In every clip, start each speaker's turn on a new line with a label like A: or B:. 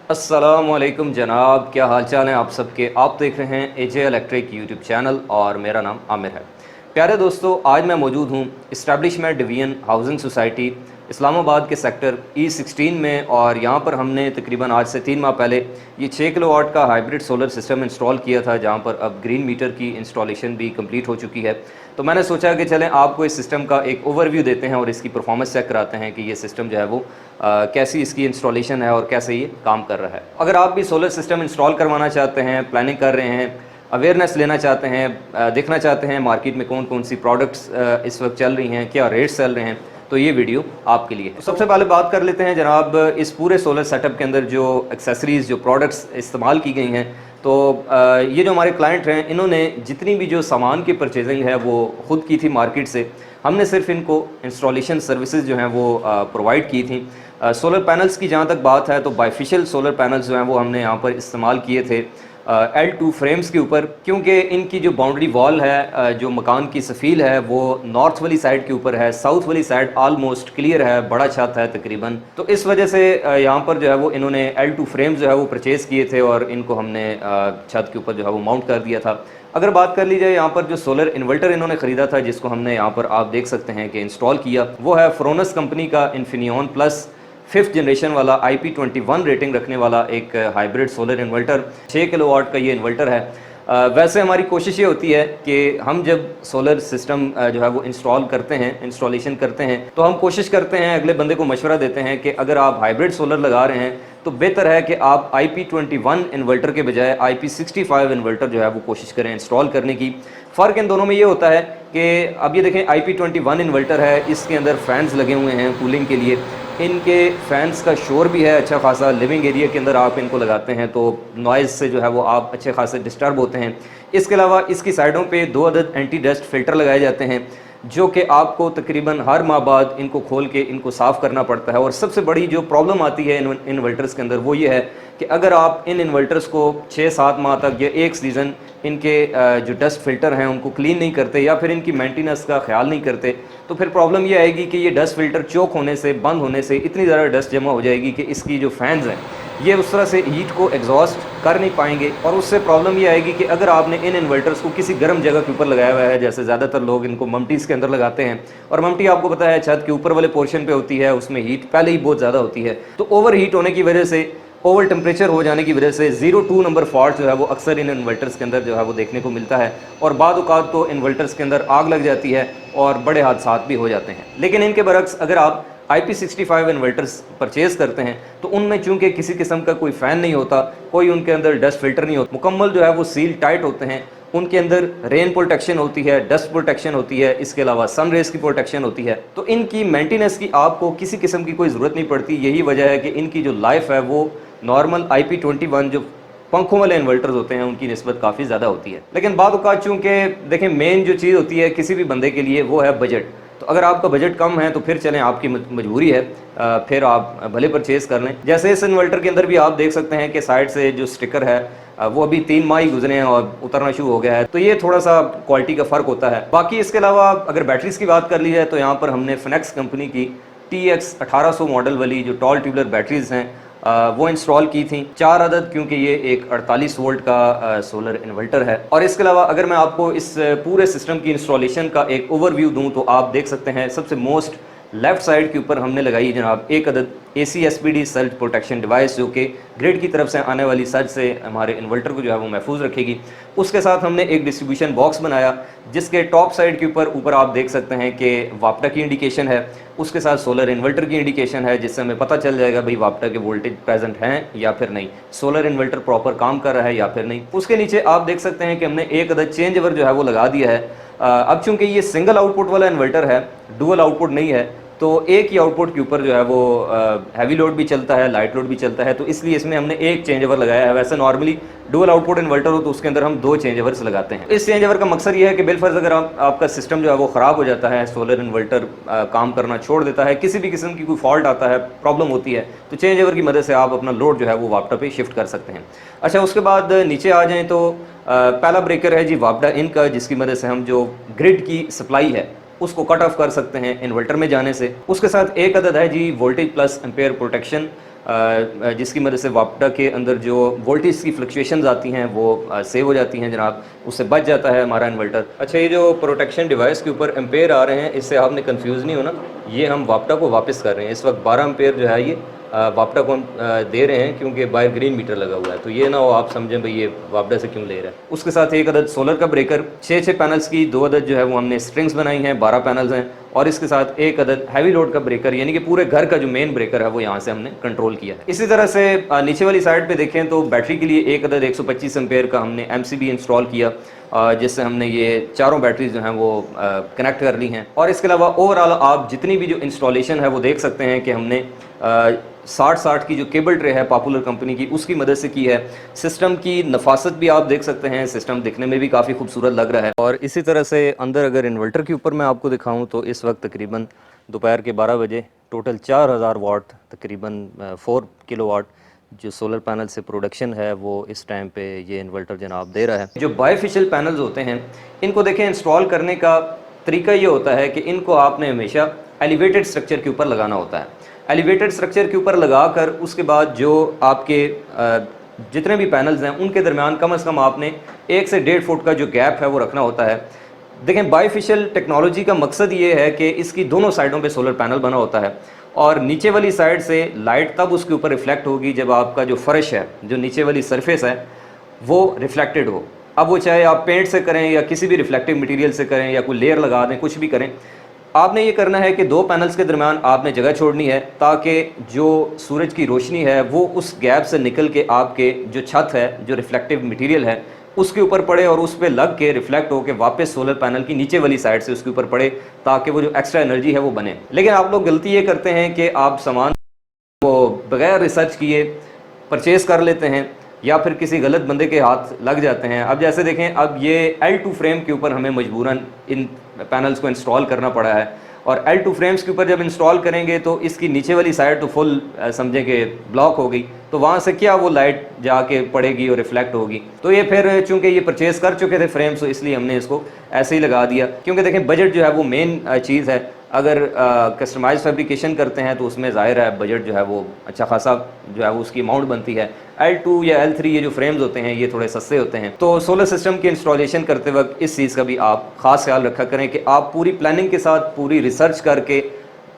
A: अस्सलामुअलैकुम जनाब, क्या हाल चाल है आप सबके। आप देख रहे हैं एजे इलेक्ट्रिक यूट्यूब चैनल और मेरा नाम आमिर है। प्यारे दोस्तों, आज मैं मौजूद हूँ establishment division housing society Islamabad के सेक्टर E16 में, और यहाँ पर हमने तकरीबन आज से 3 माह पहले ये 6 किलोवाट का हाइब्रिड सोलर सिस्टम इंस्टॉल किया था, जहाँ पर अब ग्रीन मीटर की इंस्टॉलेशन भी कंप्लीट हो चुकी है। तो मैंने सोचा कि चलें आपको इस सिस्टम का एक ओवरव्यू देते हैं और इसकी परफॉर्मेंस चेक कराते हैं कि ये सिस्टम जो है वो कैसी इसकी इंस्टॉलेशन है और कैसे ये काम कर रहा है। अगर आप भी सोलर सिस्टम इंस्टॉल करवाना चाहते हैं, प्लानिंग कर रहे हैं, अवेयरनेस लेना चाहते हैं, देखना चाहते हैं मार्केट में कौन कौन सी प्रोडक्ट्स इस वक्त चल रही हैं, क्या रेट्स चल रहे हैं, तो ये वीडियो आपके लिए। तो सबसे पहले बात कर लेते हैं जनाब इस पूरे सोलर सेटअप के अंदर जो एक्सेसरीज़, जो प्रोडक्ट्स इस्तेमाल की गई हैं। तो ये जो हमारे क्लाइंट हैं, इन्होंने जितनी भी जो सामान की परचेजिंग है वो ख़ुद की थी मार्केट से। हमने सिर्फ इनको इंस्टॉलेशन सर्विसेज जो हैं वो प्रोवाइड की थी। सोलर पैनल्स की जहाँ तक बात है तो बाइफिशियल सोलर पैनल्स जो हैं वो हमने यहाँ पर इस्तेमाल किए थे L2 फ्रेम्स के ऊपर, क्योंकि इनकी जो बाउंड्री वॉल है, जो मकान की सफ़ील है, वो नॉर्थ वाली साइड के ऊपर है, साउथ वाली साइड आलमोस्ट क्लियर है, बड़ा छत है तकरीबन। तो इस वजह से यहाँ पर जो है वो इन्होंने L2 फ्रेम्स जो है वो परचेज़ किए थे और इनको हमने छत के ऊपर जो है वो माउंट कर दिया था। अगर बात कर ली जाए यहाँ पर जो सोलर इन्वर्टर इन्होंने ख़रीदा था, जिसको हमने यहाँ पर आप देख सकते हैं कि इंस्टॉल किया, वो है फ्रोनस कंपनी का इन्फिनियन प्लस 5th जनरेशन वाला IP21 रेटिंग रखने वाला एक हाइब्रिड सोलर इन्वर्टर। 6 किलोवाट का ये इन्वर्टर है। वैसे हमारी कोशिश ये होती है कि हम जब सोलर सिस्टम जो है वो इंस्टॉल करते हैं, इंस्टॉलेशन करते हैं, तो हम कोशिश करते हैं, अगले बंदे को मशवरा देते हैं कि अगर आप हाइब्रिड सोलर लगा रहे हैं तो बेहतर है कि आप IP21 इन्वर्टर के बजाय IP65 इन्वर्टर जो है वो कोशिश करें इंस्टॉल करने की। फ़र्क इन दोनों में ये होता है कि अब ये देखें, IP21 इन्वर्टर है, इसके अंदर फ़ैन्स लगे हुए हैं कूलिंग के लिए। इनके फ़ैन्स का शोर भी है अच्छा खासा। लिविंग एरिया के अंदर आप इनको लगाते हैं तो नॉइज़ से जो है वो आप अच्छे खासे डिस्टर्ब होते हैं। इसके अलावा इसकी साइडों पे 2 अदद एंटी डस्ट फ़िल्टर लगाए जाते हैं, जो कि आपको तकरीबन हर माह बाद इनको खोल के इनको साफ़ करना पड़ता है। और सबसे बड़ी जो प्रॉब्लम आती है इन इन्वर्टर्स के अंदर वो ये है कि अगर आप इन इन्वर्टर्स को 6-7 माह तक या एक सीज़न इनके जो डस्ट फ़िल्टर हैं उनको क्लीन नहीं करते या फिर इनकी मेंटेनेंस का ख्याल नहीं करते, तो फिर प्रॉब्लम ये आएगी कि ये डस्ट फ़िल्टर चोक होने से, बंद होने से इतनी ज़्यादा डस्ट जमा हो जाएगी कि इसकी जो फ़ैन्स हैं ये उस तरह से हीट को एग्जॉस्ट कर नहीं पाएंगे। और उससे प्रॉब्लम ये आएगी कि अगर आपने इन इन्वर्टर्स को किसी गर्म जगह के ऊपर लगाया हुआ है, जैसे ज़्यादातर लोग इनको ममटीज़ के अंदर लगाते हैं, और ममटी आपको पता है छत के ऊपर वाले पोर्शन पे होती है, उसमें हीट पहले ही बहुत ज़्यादा होती है। तो ओवर हीट होने की वजह से, ओवर टेम्परेचर हो जाने की वजह से 0-2 नंबर फॉल्ट जो है वो अक्सर इन इन्वर्टर्स के अंदर जो है वो देखने को मिलता है। और बाद औक़ात तो इन्वर्टर्स के अंदर आग लग जाती है और बड़े हादसात भी हो जाते हैं। लेकिन इनके बरक्स अगर आप IP65 इन्वर्टर्स परचेज़ करते हैं तो उनमें चूँकि किसी किस्म का कोई फ़ैन नहीं होता, कोई उनके अंदर डस्ट फिल्टर नहीं होता, मुकम्मल जो है वो सील टाइट होते हैं। उनके अंदर रेन प्रोटेक्शन होती है, डस्ट प्रोटेक्शन होती है, इसके अलावा सन रेज़ की प्रोटेक्शन होती है। तो इनकी मेंटेनेंस की आपको किसी किस्म की कोई ज़रूरत नहीं पड़ती। यही वजह है कि इनकी जो लाइफ है वो नॉर्मल IP21 जो पंखों वाले इन्वर्टर्स होते हैं उनकी निस्बत काफ़ी ज़्यादा होती है। लेकिन बाद औक़ात चूँकि देखें, मेन जो चीज़ होती है किसी भी बंदे के लिए वो है बजट। तो अगर आपका बजट कम है तो फिर चलें, आपकी मजबूरी है, फिर आप भले परचेज़ कर लें। जैसे इस इन्वर्टर के अंदर भी आप देख सकते हैं कि साइड से जो स्टिकर है वो अभी 3 माह ही गुजरे हैं और उतरना शुरू हो गया है, तो ये थोड़ा सा क्वालिटी का फ़र्क होता है। बाकी इसके अलावा अगर बैटरीज़ की बात कर ली जाए तो यहाँ पर हमने फिनेक्स कंपनी की TX 1800 मॉडल वाली जो टॉल ट्यूबलर बैटरीज़ हैं वो इंस्टॉल की थी, 4 अदद, क्योंकि ये एक 48 वोल्ट का सोलर इन्वर्टर है। और इसके अलावा अगर मैं आपको इस पूरे सिस्टम की इंस्टॉलेशन का एक ओवरव्यू दूं तो आप देख सकते हैं सबसे मोस्ट लेफ़्ट साइड के ऊपर हमने लगाई जनाब एक अदद AC SPD surge protection device, जो कि ग्रिड की तरफ से आने वाली सर्ज से हमारे इन्वर्टर को जो है वो महफूज रखेगी। उसके साथ हमने एक डिस्ट्रीब्यूशन बॉक्स बनाया जिसके टॉप साइड के ऊपर आप देख सकते हैं कि वाप्टा की इंडिकेशन है, उसके साथ सोलर इन्वर्टर की इंडिकेशन है, जिससे हमें पता चल जाएगा भाई वाप्टा के वोल्टेज प्रेजेंट हैं या फिर नहीं, सोलर इन्वर्टर प्रॉपर काम कर रहा है या फिर नहीं। उसके नीचे आप देख सकते हैं कि हमने एक अदद चेंज ओवर जो है वो लगा दिया है। अब चूंकि ये सिंगल आउटपुट वाला इन्वर्टर है, डुअल आउटपुट नहीं है, तो एक ही आउटपुट के ऊपर जो है वो हैवी लोड भी चलता है, लाइट लोड भी चलता है, तो इसलिए इसमें हमने एक चेंज ओवर लगाया है। वैसे नॉर्मली डुअल आउटपुट इन्वर्टर हो तो उसके अंदर हम 2 चेंज ओवर्स लगाते हैं। इस चेंज ओवर का मकसद ये है कि बिलफर्ज अगर आपका सिस्टम जो है वो ख़राब हो जाता है, सोलर इन्वर्टर काम करना छोड़ देता है, किसी भी किस्म की कोई फॉल्ट आता है, प्रॉब्लम होती है, तो चेंज ओवर की मदद से आप अपना लोड जो है वो वाप्टा पे शिफ्ट कर सकते हैं। अच्छा, उसके बाद नीचे आ जाएँ तो पहला ब्रेकर है जी वाप्टा इनका, जिसकी मदद से हम जो ग्रिड की सप्लाई है उसको कट ऑफ कर सकते हैं इन्वर्टर में जाने से। उसके साथ एक अदद है जी वोल्टेज प्लस एम्पेयर प्रोटेक्शन जिसकी मदद से वापडा के अंदर जो वोल्टेज की फ्लक्चुएशंस आती हैं वो सेव हो जाती हैं जनाब, उससे बच जाता है हमारा इन्वर्टर। अच्छा, ये जो प्रोटेक्शन डिवाइस के ऊपर एम्पेयर आ रहे हैं, इससे आपने कंफ्यूज नहीं होना, ये हम वापडा को वापस कर रहे हैं। इस वक्त 12 एम्पेयर जो है ये वापडा को हम दे रहे हैं क्योंकि बाहर ग्रीन मीटर लगा हुआ है, तो ये ना हो आप समझें भाई ये वापडा से क्यों ले रहा है। उसके साथ एक अदद सोलर का ब्रेकर, 6 पैनल्स की 2 अदद जो है वो हमने स्ट्रिंग्स बनाई हैं, 12 पैनल्स हैं, और इसके साथ एक अदद हैवी लोड का ब्रेकर, यानी कि पूरे घर का जो मेन ब्रेकर है वो यहाँ से हमने कंट्रोल किया है। इसी तरह से नीचे वाली साइड पे देखें तो बैटरी के लिए एक अदद 125 एम्पेयर का हमने MCB इंस्टॉल किया, जिससे हमने ये चारों बैटरीज जो हैं वो कनेक्ट कर ली हैं। और इसके अलावा ओवरऑल आप जितनी भी जो इंस्टॉलेशन है वो देख सकते हैं कि हमने 60 की जो केबल ट्रे है पॉपुलर कंपनी की, उसकी मदद से की है। सिस्टम की नफासत भी आप देख सकते हैं, सिस्टम दिखने में भी काफ़ी खूबसूरत लग रहा है। और इसी तरह से अंदर अगर इन्वर्टर के ऊपर मैं आपको दिखाऊं तो इस वक्त तकरीबन दोपहर के 12 बजे टोटल 4000 वाट, तकरीबन 4 किलोवाट जो सोलर पैनल से प्रोडक्शन है वो इस टाइम पे ये इन्वर्टर जनाब दे रहा है। जो बायफिशियल पैनल्स होते हैं इनको देखें, इंस्टॉल करने का तरीका ये होता है कि इनको आपने हमेशा एलिवेटेड स्ट्रक्चर के ऊपर लगाना होता है। एलिवेटेड स्ट्रक्चर के ऊपर लगाकर उसके बाद जो आपके जितने भी पैनल्स हैं उनके दरमियान कम से कम आपने 1 से 1.5 फुट का जो गैप है वो रखना होता है। देखें, बायफिशियल टेक्नोलॉजी का मकसद ये है कि इसकी दोनों साइडों पे सोलर पैनल बना होता है और नीचे वाली साइड से लाइट तब उसके ऊपर रिफ्लेक्ट होगी जब आपका जो फर्श है, जो नीचे वाली सरफेस है, वो रिफ्लेक्टेड हो। अब वो चाहे आप पेंट से करें या किसी भी रिफ्लेक्टिव मटेरियल से करें या कोई लेयर लगा दें, कुछ भी करें, आपने ये करना है कि 2 पैनल्स के दरमियान आपने जगह छोड़नी है ताकि जो सूरज की रोशनी है वो उस गैप से निकल के आपके जो छत है, जो रिफ्लेक्टिव मटेरियल है, उसके ऊपर पड़े और उस पर लग के रिफ्लेक्ट होकर वापस सोलर पैनल की नीचे वाली साइड से उसके ऊपर पड़े, ताकि वो जो एक्स्ट्रा एनर्जी है वो बने। लेकिन आप लोग गलती ये करते हैं कि आप सामान को बगैर रिसर्च किए परचेज़ कर लेते हैं या फिर किसी गलत बंदे के हाथ लग जाते हैं। अब जैसे देखें, अब ये L2 फ्रेम के ऊपर हमें मजबूरन इन पैनल्स को इंस्टॉल करना पड़ा है और L2 फ्रेम्स के ऊपर जब इंस्टॉल करेंगे तो इसकी नीचे वाली साइड तो फुल समझें कि ब्लॉक हो गई, तो वहाँ से क्या वो लाइट जाके पड़ेगी और रिफ्लेक्ट होगी। तो ये फिर चूंकि ये परचेज़ कर चुके थे फ्रेम्स, तो इसलिए हमने इसको ऐसे ही लगा दिया, क्योंकि देखें बजट जो है वो मेन चीज़ है। अगर कस्टमाइज फैब्रिकेशन करते हैं तो उसमें ज़ाहिर है बजट जो है वो अच्छा खासा जो है वो उसकी अमाउंट बनती है। L2 या L3 ये जो फ्रेम्स होते हैं ये थोड़े सस्ते होते हैं। तो सोलर सिस्टम की इंस्टॉलेशन करते वक्त इस चीज़ का भी आप ख़ास ख्याल रखा करें कि आप पूरी प्लानिंग के साथ, पूरी रिसर्च करके,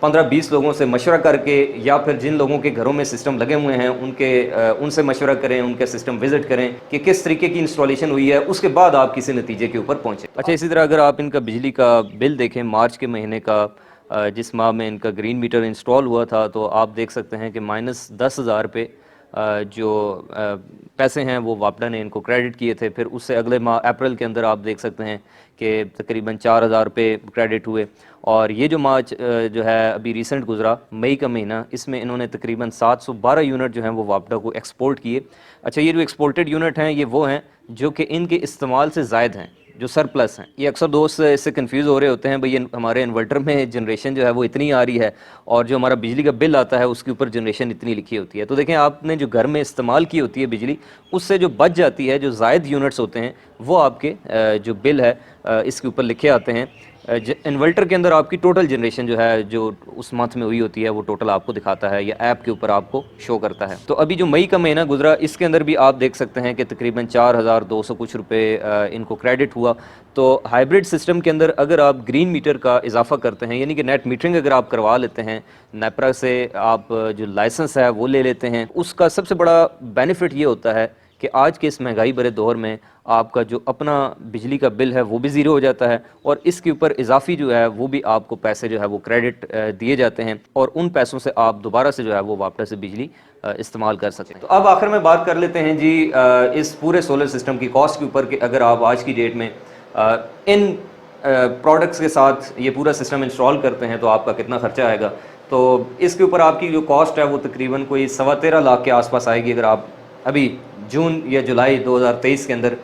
A: 15-20 लोगों से मशवरा करके या फिर जिन लोगों के घरों में सिस्टम लगे हुए हैं उनसे मशवरा करें, उनके सिस्टम विज़िट करें कि किस तरीके की इंस्टॉलेशन हुई है, उसके बाद आप किसी नतीजे के ऊपर पहुँचें। अच्छा, इसी तरह अगर आप इनका बिजली का बिल देखें, मार्च के महीने का जिस माह में इनका ग्रीन मीटर इंस्टॉल हुआ था, तो आप देख सकते हैं कि -10,000 रुपये जो पैसे हैं वो वापडा ने इनको क्रेडिट किए थे। फिर उससे अगले माह अप्रैल के अंदर आप देख सकते हैं कि तकरीबन 4,000 रुपये क्रेडिट हुए। और ये जो मार्च जो है अभी रिसेंट गुजरा, मई का महीना, इसमें इन्होंने तकरीबन 712 यूनिट जो हैं वो वापडा को एक्सपोर्ट किए। अच्छा, ये जो एक्सपोर्टेड यूनिट हैं ये वो हैं जो कि इनके इस्तेमाल से ज़ायद हैं, जो सरप्लस हैं। ये अक्सर दोस्त इससे कंफ्यूज हो रहे होते हैं, भाई हमारे इन्वर्टर में जनरेशन जो है वो इतनी आ रही है और जो हमारा बिजली का बिल आता है उसके ऊपर जनरेशन इतनी लिखी होती है। तो देखें, आपने जो घर में इस्तेमाल की होती है बिजली, उससे जो बच जाती है, जो ज़ायद यूनिट्स होते हैं, वो आपके जो बिल है इसके ऊपर लिखे आते हैं। इन्वर्टर के अंदर आपकी टोटल जनरेशन जो है, जो उस मंथ में हुई होती है, वो टोटल आपको दिखाता है या ऐप के ऊपर आपको शो करता है। तो अभी जो मई का महीना गुजरा, इसके अंदर भी आप देख सकते हैं कि तकरीबन 4,200 कुछ रुपये इनको क्रेडिट हुआ। तो हाइब्रिड सिस्टम के अंदर अगर आप ग्रीन मीटर का इजाफा करते हैं, यानी कि नेट मीटरिंग अगर आप करवा लेते हैं, नेपरा से आप जो लाइसेंस है वो ले लेते हैं, उसका सबसे बड़ा बेनिफिट ये होता है कि आज के इस महंगाई भरे दौर में आपका जो अपना बिजली का बिल है वो भी ज़ीरो हो जाता है और इसके ऊपर इजाफी जो है वो भी आपको पैसे जो है वो क्रेडिट दिए जाते हैं और उन पैसों से आप दोबारा से जो है वो वापस से बिजली इस्तेमाल कर सकते हैं। तो अब आखिर में बात कर लेते हैं जी इस पूरे सोलर सिस्टम की कॉस्ट के ऊपर कि अगर आप आज की डेट में इन प्रोडक्ट्स के साथ ये पूरा सिस्टम इंस्टॉल करते हैं तो आपका कितना खर्चा आएगा। तो इसके ऊपर आपकी जो कॉस्ट है वो तकरीबन कोई 13.25 लाख के आसपास आएगी अगर आप अभी जून या जुलाई 2023 के अंदर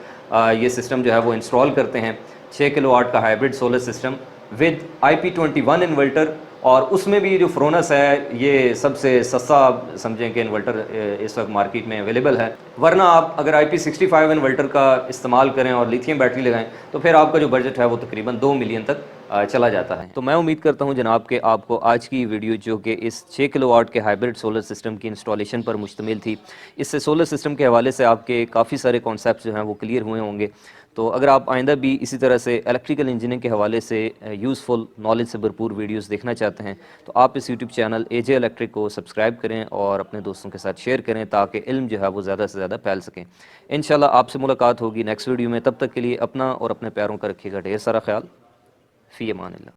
A: ये सिस्टम जो है वो इंस्टॉल करते हैं। 6 किलोवाट का hybrid solar system with IP21 inverter, और उसमें भी जो फ्रोनस है ये सबसे सस्ता समझें कि इन्वर्टर इस वक्त मार्केट में अवेलेबल है। वरना आप अगर IP65 इन्वर्टर का इस्तेमाल करें और लिथियम बैटरी लगाएं तो फिर आपका जो बजट है वो तकरीबन 2 मिलियन तक चला जाता है। तो मैं उम्मीद करता हूं जनाब कि आपको आज की वीडियो जो कि इस 6 किलोवाट के हाइब्रिड सोलर सिस्टम की इंस्टॉलेशन पर मुश्तमिल थी, इससे सोलर सिस्टम के हवाले से आपके काफ़ी सारे कॉन्सेप्ट जो हैं वो क्लियर हुए होंगे। तो अगर आप आइंदा भी इसी तरह से इलेक्ट्रिकल इंजीनियरिंग के हवाले से यूज़फुल नॉलेज से भरपूर वीडियोस देखना चाहते हैं तो आप इस यूट्यूब चैनल एजे इलेक्ट्रिक को सब्सक्राइब करें और अपने दोस्तों के साथ शेयर करें ताकि इल्म जो है वो ज़्यादा से ज़्यादा फैल सकें। इंशाल्लाह आपसे मुलाकात होगी नेक्स्ट वीडियो में। तब तक के लिए अपना और अपने प्यारों का रखिएगा ढेर सारा ख्याल। फ़ी अमान अल्लाह।